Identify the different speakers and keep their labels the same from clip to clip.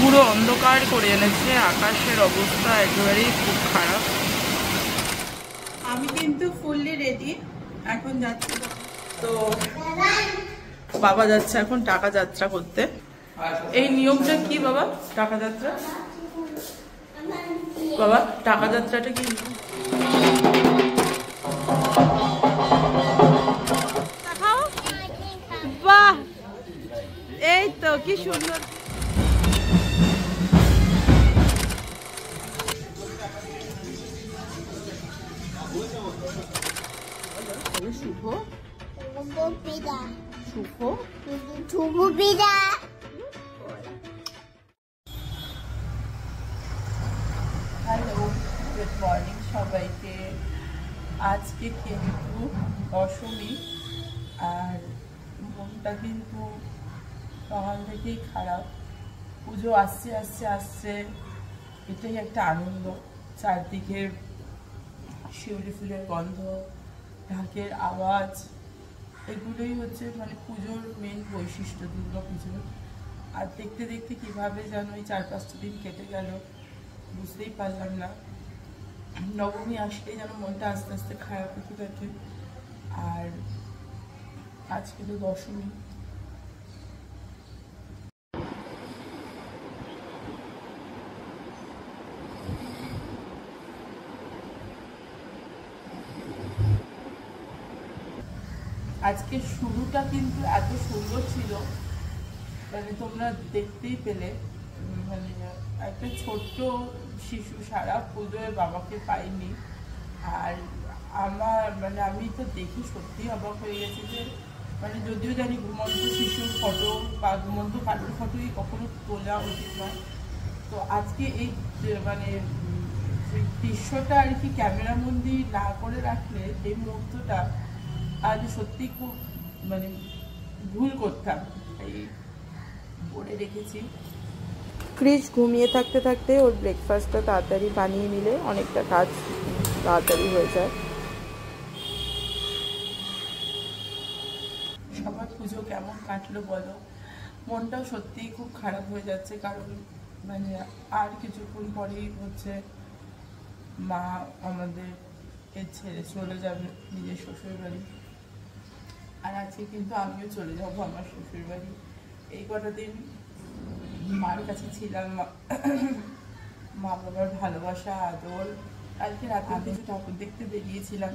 Speaker 1: পুরো অন্ধকার করে এনেছে, আকাশের অবস্থা একেবারেই খুব খারাপ। আমি কিন্তু ফুললি রেডি, এখন যাচ্ছি। তো বাবা যাচ্ছে এখন টাকা যাত্রা করতে। এই নিয়মটা কি বাবা, টাকা যাত্রা? বাবা টাকা যাত্রাটা কি? বাহ, এই তো কি সুন্দর। শুভ হ্যালো, গুড মর্নিং সবাইকে। আজকে কিন্তু দশমী, আর মনটা কিন্তু সকাল থেকেই খারাপ। পুজো আসছে আসছে আসছে, এটাই একটা আনন্দ। চারদিকে শিউলি ফুলের গন্ধ, ঢাকের আওয়াজ, এগুলোই হচ্ছে মানে পুজোর মেন বৈশিষ্ট্য, দুর্গা পুজোর। আর দেখতে দেখতে কিভাবে যেন ওই 4-5টা দিন কেটে গেল বুঝতেই পারলাম না। নবমী আসলেই যেন মনটা আস্তে আস্তে খারাপ হতে থাকে। আর আজকে তো দশমী। আজকে শুরুটা কিন্তু এত সুন্দর ছিল, মানে তোমরা দেখতেই পেলে। মানে একটা ছোট্ট শিশু সারা পুজোয় বাবাকে পাইনি। আর আমার মানে আমি তো দেখি সত্যি অবাক হয়ে গেছি যে মানে যদিও জানি ঘুমন্ত শিশুর ফটো বা ঘুমন্ত কারোর ফটোই কখনো তোলা উচিত নয়, তো আজকে এই মানে দৃশ্যটা আর কি ক্যামেরা বন্দি না করে রাখলে এই মুহূর্তটা আজ সত্যি খুব মানে ভুল করতাম, তাই করে রেখেছি। ক্রিস ঘুমিয়ে থাকতে থাকতে ওর ব্রেকফাস্টটা তাড়াতাড়ি বানিয়ে নিলে অনেকটা কাজ তাড়াতাড়ি হয়ে যায়। সবার পুজো কেমন কাটলো বলো? মনটাও সত্যিই খুব খারাপ হয়ে যাচ্ছে, কারণ মানে আর কিছুক্ষণ পরেই হচ্ছে মা আমাদের ছেড়ে চলে যাবে নিজের শ্বশুর বাড়ি। আর আজকে কিন্তু আমিও চলে যাবো আমার শ্বশুর বাড়ি। এই কটা দিন মার কাছে ছিলাম, মা বাবার ভালোবাসা আদর। কালকে রাতে কিছু ঠাকুর দেখতে বেরিয়েছিলাম,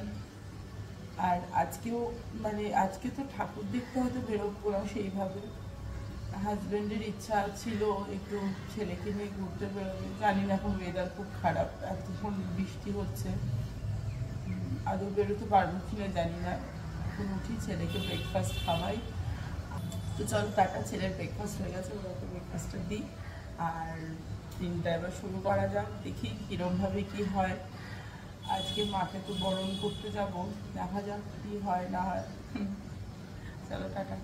Speaker 1: আর আজকেও মানে আজকে তো ঠাকুর দেখতে হয়তো বেরোবো না সেইভাবে। হাজব্যান্ডের ইচ্ছা ছিল একটু ছেলেকে নিয়ে ঘুরতে বেরোবে। জানি না, এখন ওয়েদার খুব খারাপ, এতক্ষণ বৃষ্টি হচ্ছে, আদৌ বেরোতে পারবো কিনা জানি না। এখন উঠি, ছেলেকে ব্রেকফাস্ট খাওয়াই। তো চল টাটা, ছেলের ব্রেকফাস্ট হয়ে গেছে, ওকে ব্রেকফাস্টটা দিই। আর দিনটা এবার শুরু করা যাক, দেখি কীরমভাবে কী হয়। আজকে মাকে তো বরণ করতে যাব, দেখা যাক কী হয় না হয়। চলো টাটা।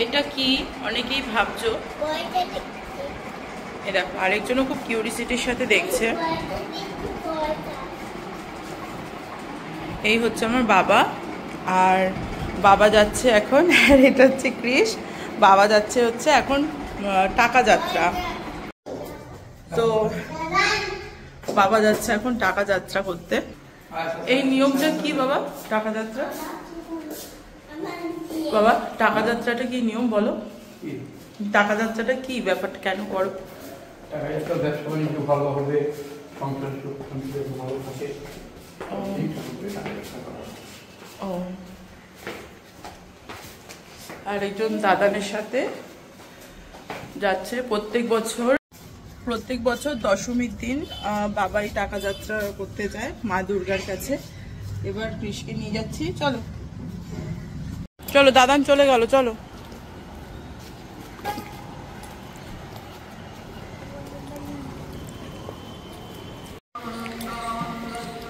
Speaker 1: এটা কি অনেকেই ভাবছো, এটা আরেকজনও খুব কিউরিসিটির সাথে দেখছে। এই হচ্ছে আমার বাবা, আর বাবা যাচ্ছে এখন, আর এটা হচ্ছে ক্রিস। বাবা যাচ্ছে হচ্ছে এখন টাকা যাত্রা। তো বাবা যাচ্ছে এখন টাকা যাত্রা করতে। এই নিয়মটা কি বাবা, টাকা যাত্রা? বাবা টাকা যাত্রাটা কি নিয়ম বলো? টাকা যাত্রাটা কি ব্যাপারটা, কেন করো?
Speaker 2: টাকা যাত্রা ব্যবসা বাণিজ্য ভালো হবে, সংসার সুখ শান্তি ভালো থাকে।
Speaker 1: ও, আর একজন দাদানের সাথে যাচ্ছে। প্রত্যেক বছর দশমীর দিন বাবাই টাকা যাত্রা করতে যায় মা দুর্গার কাছে। এবার কৃষকে নিয়ে যাচ্ছি, চলো চলো। দাদান চলে গেল, চলো।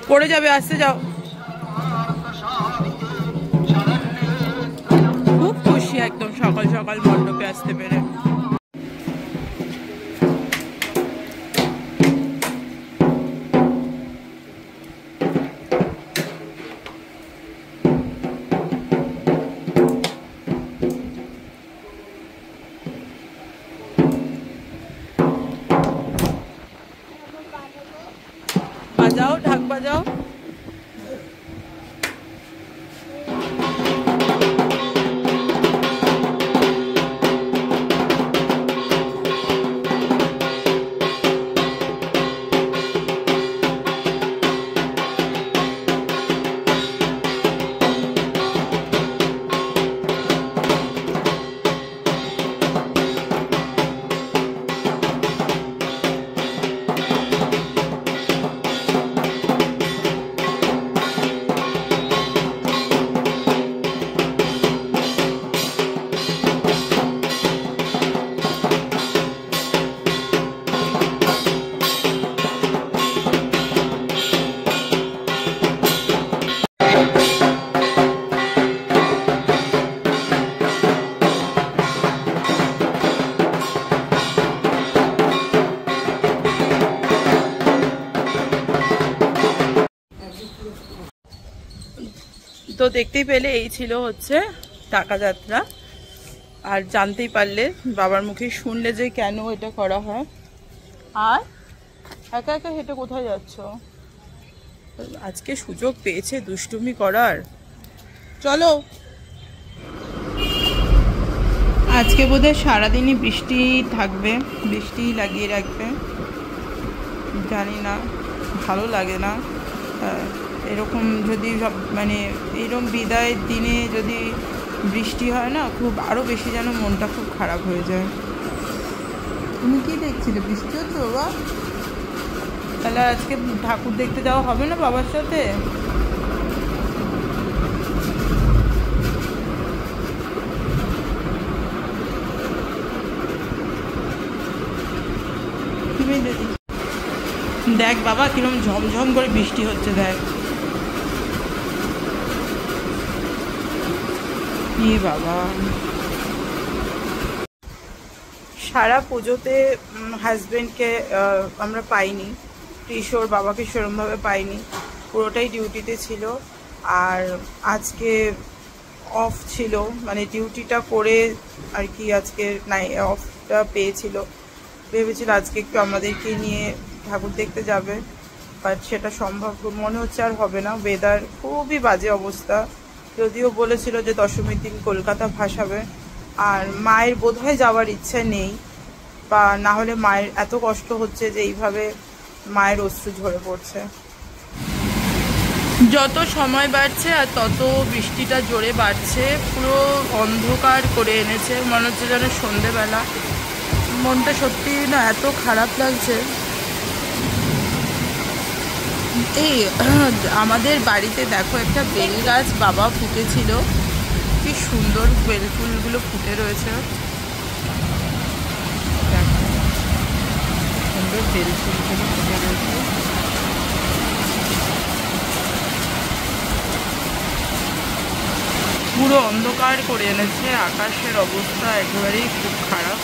Speaker 1: পড়ে যাবে, আসতে যাও। খুব খুশি একদম সকাল সকাল মণ্ডপে আসতে পেরে। তো দেখতেই পেলে এই ছিল হচ্ছে টাকা যাত্রা। আর জানতেই পারলে বাবার মুখে শুনলে যে কেন এটা করা হয়। আর একা একা হেঁটে কোথায় যাচ্ছ? আজকে সুযোগ পেয়েছে দুষ্টুমি করার, চলো। আজকে বোধহয় সারাদিনই বৃষ্টি থাকবে, বৃষ্টি লাগিয়ে রাখবে, জানি না, ভালো লাগে না এরকম যদি সব মানে এরকম বিদায়ের দিনে যদি বৃষ্টি হয় না, খুব আরও বেশি যেন মনটা খুব খারাপ হয়ে যায়। তুমি কি দেখছিলে? বৃষ্টি হচ্ছে বাবা? তাহলে আজকে ঠাকুর দেখতে যাওয়া হবে না বাবার সাথে? দেখ বাবা কিরম ঝমঝম করে বৃষ্টি হচ্ছে, দেখ। কি বাবা, সারা পুজোতে হাজবেন্ডকে আমরা পাইনি, কিশোর বাবাকে সেরমভাবে পাইনি, পুরোটাই ডিউটিতে ছিল। আর আজকে অফ ছিল, মানে ডিউটিটা করে আর কি আজকে অফটা পেয়েছিল। ভেবেছিল আজকে একটু আমাদেরকে নিয়ে ঠাকুর দেখতে যাবে, বাট সেটা সম্ভব মনে হচ্ছে আর হবে না। ওয়েদার খুবই বাজে অবস্থা। যদিও বলেছিল যে দশমীর দিন কলকাতা ভাসাবে, আর মায়ের বোধহয় যাওয়ার ইচ্ছে নেই, বা না হলে মায়ের এত কষ্ট হচ্ছে যে এইভাবে মায়ের অশ্রু ঝরে পড়ছে। যত সময় বাড়ছে আর তত বৃষ্টিটা জোরে বাড়ছে, পুরো অন্ধকার করে এনেছে, মনে হচ্ছে যেন সন্ধেবেলা। মনটা সত্যি না এত খারাপ লাগছে। এই আমাদের বাড়িতে দেখো একটা বেল গাছ বাবা ফুটেছিল, কি সুন্দর বেল ফুলগুলো ফুটে রয়েছে, সুন্দর বেল ফুলগুলো ফুটে রয়েছে। পুরো অন্ধকার করে এনেছে, আকাশের অবস্থা একেবারেই খুব খারাপ।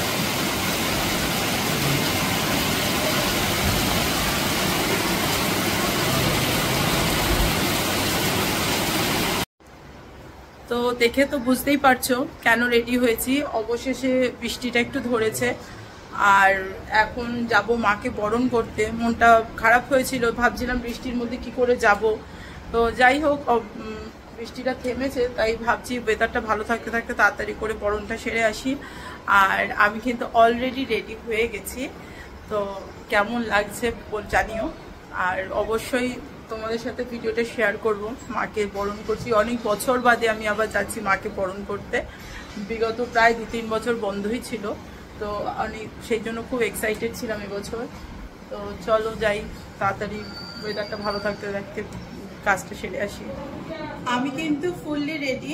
Speaker 1: তো দেখে তো বুঝতেই পারছো কেন রেডি হয়েছি। অবশেষে বৃষ্টিটা একটু ধরেছে, আর এখন যাব মাকে বরণ করতে। মনটা খারাপ হয়েছিল, ভাবছিলাম বৃষ্টির মধ্যে কি করে যাব। তো যাই হোক, বৃষ্টিটা থেমেছে, তাই ভাবছি ওয়েদারটা ভালো থাকতে থাকতে তাড়াতাড়ি করে বরণটা সেরে আসি। আর আমি কিন্তু অলরেডি রেডি হয়ে গেছি, তো কেমন লাগছে জানিও। আর অবশ্যই তোমাদের সাথে ভিডিওটা শেয়ার করব। মাকে বরণ করছি, অনেক বছর বাদে আমি আবার যাচ্ছি মাকে বরণ করতে। বিগত প্রায় 2-3 বছর বন্ধই ছিল, তো আমি সেই জন্য খুব এক্সাইটেড ছিলাম এবছর। তো চলো যাই, তাড়াতাড়ি ওয়েদারটা ভালো থাকতে থাকতে কাজটা সেরে আসি। আমি কিন্তু ফুললি রেডি,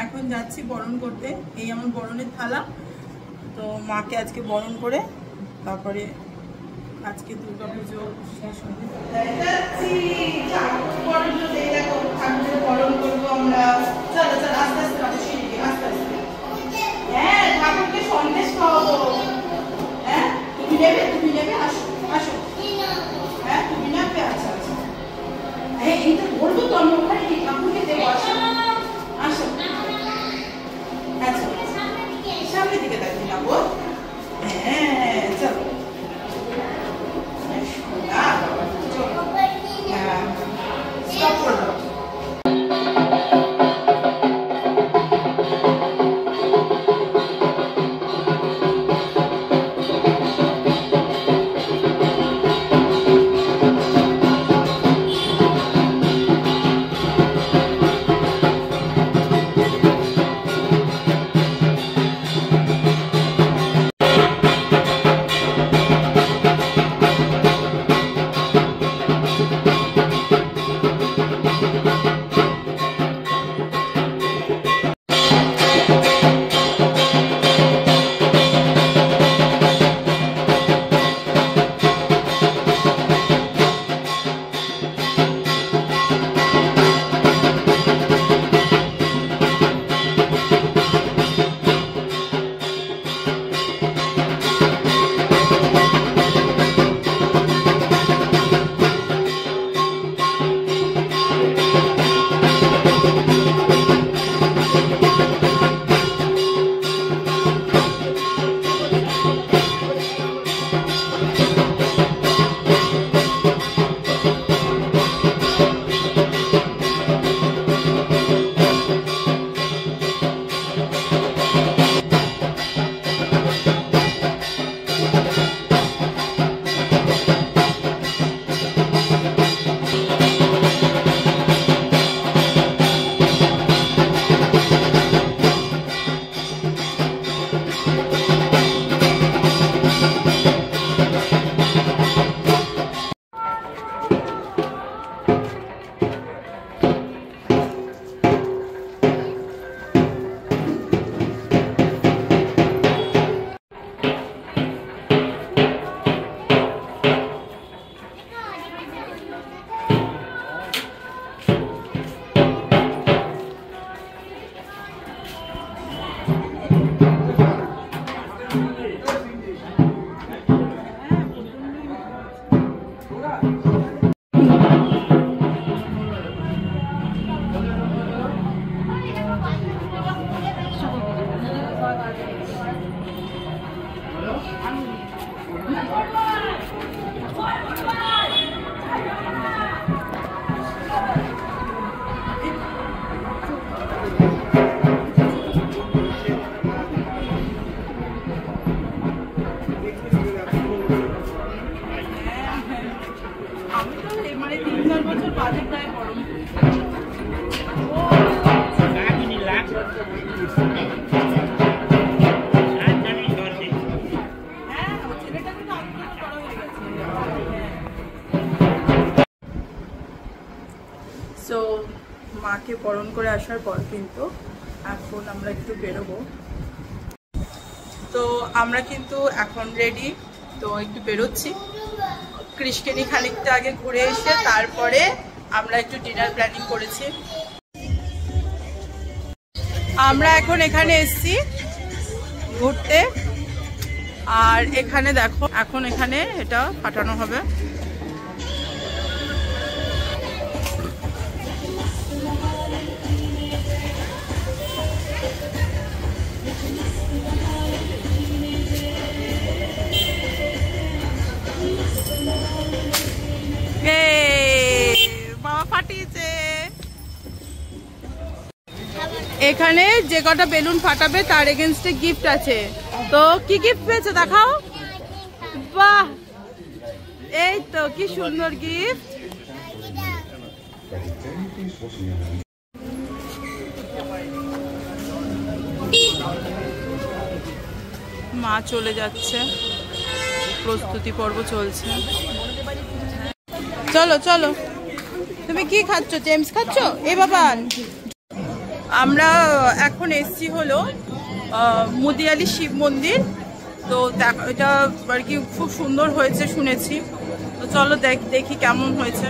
Speaker 1: এখন যাচ্ছি বরণ করতে। এই আমার বরণের থালা, তো মাকে আজকে বরণ করে তারপরে আজকে দুর্গা পুজো শেষ হবে। বরণ করবো আমরা, চলো চলো আস্তে আস্তে আস্তে আস্তে। হ্যাঁ ঠাকুরকে সন্দেশ খাওয়াবো। হ্যাঁ তুমি নেবে, তুমি নেবে, আসো আসো। হ্যাঁ তুমি নেবে, আচ্ছা আচ্ছা। হ্যাঁ এইটা বলবো তো আমি ওখানে ঠাকুরকে দেবো, আসো আসো। আচ্ছা সামনের দিকে দেখি নেবো। হ্যাঁ চলো স্টপ করে দাও। করে আসার পর কিন্তু এখন আমরা একটু বেরোবো। তো আমরা কিন্তু এখন রেডি, তো একটু বেরোচ্ছি। কৃষকে নিয়ে খানিকটা আগে ঘুরে এসে তারপরে আমরা একটু ডিনার প্ল্যানিং করেছি। আমরা এখন এখানে এসছি ঘুরতে, আর এখানে দেখো এখন এখানে এটা ফাটানো হবে। বাবা ফাটিয়েছে। এখানে যে কটা বেলুন ফাটাবে তার এগেনস্টে গিফট আছে। তো কি গিফট পেয়েছে দেখাও। বাহ, এই তো কি সুন্দর গিফট। মা চলে যাচ্ছে, প্রস্তুতি পর্ব চলছে। চলো চলো, তুমি কি খাচ্ছ? জেমস খাচ্ছ? এ বাবা, আমরা এখন এসছি হলো মুদিয়ালি শিব মন্দির। তো এটা আর কি খুব সুন্দর হয়েছে শুনেছি। তো চলো দেখি কেমন হয়েছে।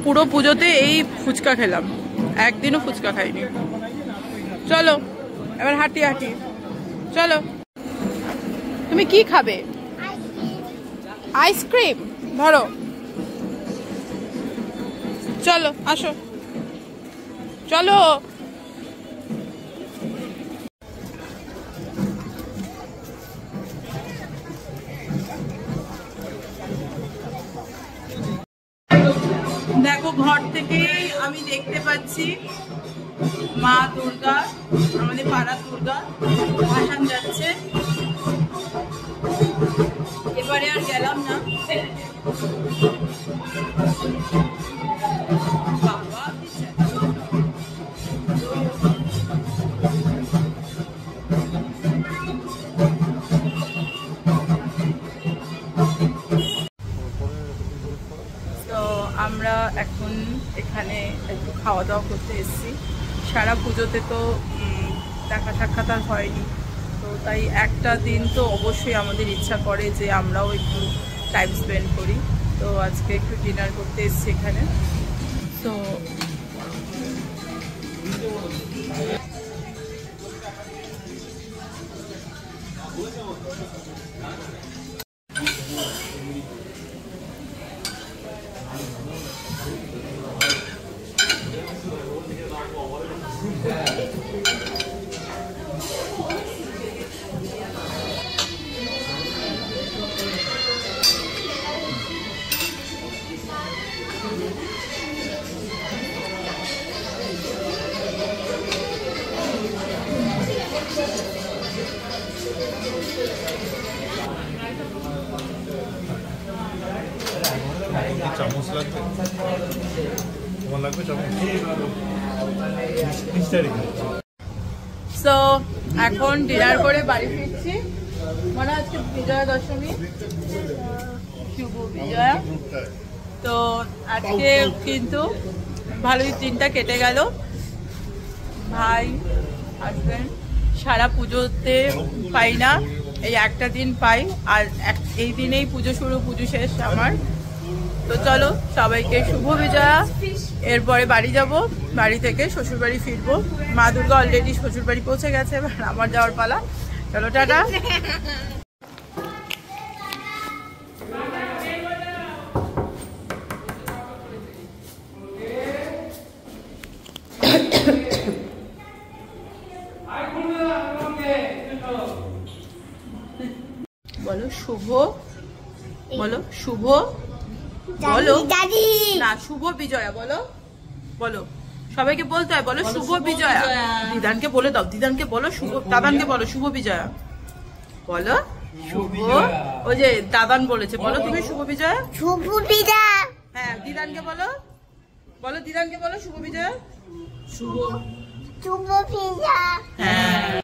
Speaker 1: পুরো পুজোতে এই ফুচকা খেলাম, একদিনও ফুচকা খাইনি। চলো এবার হাঁটি হাঁটি। চলো, তুমি কি খাবে? আইসক্রিম? ধরো, চলো আসো, চলো। দেখো ঘর থেকে আমি দেখতে পাচ্ছি মা দুর্গা, আমাদের পাড়ার দুর্গা ভাসান যাচ্ছে। এবারে আর গেলাম না। বাবা আমরা এখন এখানে একটু খাওয়া দাওয়া করতে এসেছি। সারা পুজোতে তো দেখা সাক্ষাৎ আর হয়নি, তো তাই একটা দিন তো অবশ্যই আমাদের ইচ্ছা করে যে আমরাও একটু টাইম স্পেন্ড করি। তো আজকে একটু ডিনার করতে এসেছি এখানে। তো
Speaker 3: চামচ লাগবে, তোমার লাগবে চামচ?
Speaker 1: সো এখন ডিনার করে বাড়ি ফিরছি। মানে আজকে বিজয়া দশমী, শুভ বিজয়া। তো আজকে কিন্তু ভালোই দিনটা কেটে গেল। ভাই হাজবেন্ড সারা পুজোতে পাই না, এই একটা দিন পাই, আর এই দিনেই পুজো শুরু, পুজো শেষ আমার। তো চলো সবাইকে শুভ বিজয়া। এরপরে বাড়ি যাব, বাড়ি থেকে শ্বশুরবাড়ি ফিরবো। মা দুর্গা অলরেডি শ্বশুরবাড়ি পৌঁছে গেছে, এবার আমার যাওয়ার পালা। চলো টাটা। বলো শুভ, বলো শুভ, বলো না শুভ বিজয়া, বলো বলো, সবাইকে বলতে হয়, বলো শুভ বিজয়া। দিদানকে বলে দাও, দিদানকে বলো শুভ, দাদানকে বলো শুভ বিজয়া, বলো শুভ। ওই যে দাদান বলেছে, বলো তুমি শুভ বিজয়া।
Speaker 4: শুভ বিজয়া।
Speaker 1: হ্যাঁ দিদানকে বলো, বলো দিদানকে বলো শুভ বিজয়া। শুভ
Speaker 4: শুভ বিজয়া।
Speaker 1: হ্যাঁ।